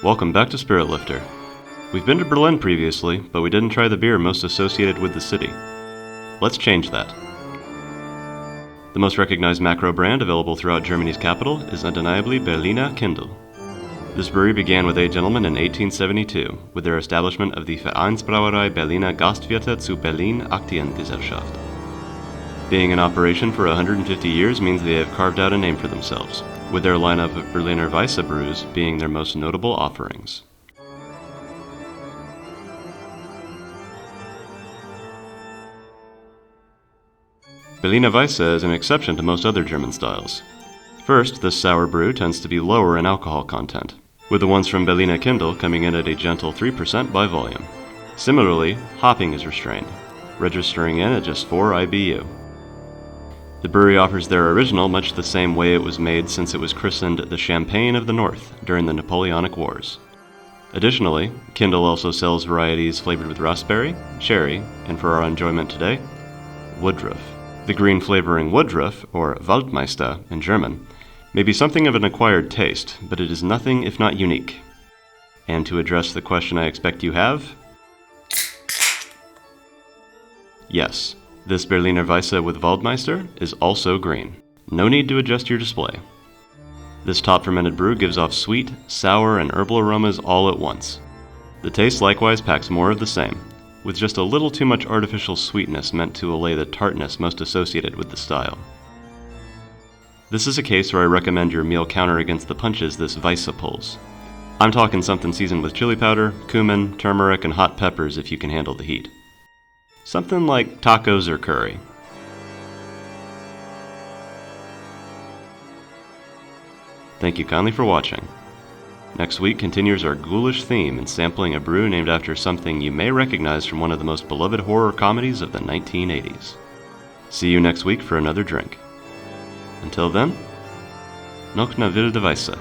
Welcome back to SpiritLifter. We've been to Berlin previously, but we didn't try the beer most associated with the city. Let's change that. The most recognized macro brand available throughout Germany's capital is undeniably Berliner Kindl. This brewery began with 8 gentlemen in 1872, with their establishment of the Vereinsbrauerei Berliner Gastwirte zu Berlin Aktiengesellschaft. Being in operation for 150 years means they have carved out a name for themselves, with their lineup of Berliner Weisse brews being their most notable offerings. Berliner Weisse is an exception to most other German styles. First, this sour brew tends to be lower in alcohol content, with the ones from Berliner Kindl coming in at a gentle 3% by volume. Similarly, hopping is restrained, registering in at just 4 IBU. The brewery offers their original much the same way it was made since it was christened the Champagne of the North during the Napoleonic Wars. Additionally, Kindl also sells varieties flavored with raspberry, cherry, and for our enjoyment today, Woodruff. The green flavoring Woodruff, or Waldmeister in German, may be something of an acquired taste, but it is nothing if not unique. And to address the question I expect you have, yes, this Berliner Weisse with Waldmeister is also green. No need to adjust your display. This top fermented brew gives off sweet, sour, and herbal aromas all at once. The taste likewise packs more of the same, with just a little too much artificial sweetness meant to allay the tartness most associated with the style. This is a case where I recommend your meal counter against the punches this Weisse pulls. I'm talking something seasoned with chili powder, cumin, turmeric, and hot peppers if you can handle the heat. Something like tacos or curry. Thank you kindly for watching. Next week continues our ghoulish theme in sampling a brew named after something you may recognize from one of the most beloved horror comedies of the 1980s. See you next week for another drink. Until then, noch eine wilde Weisse.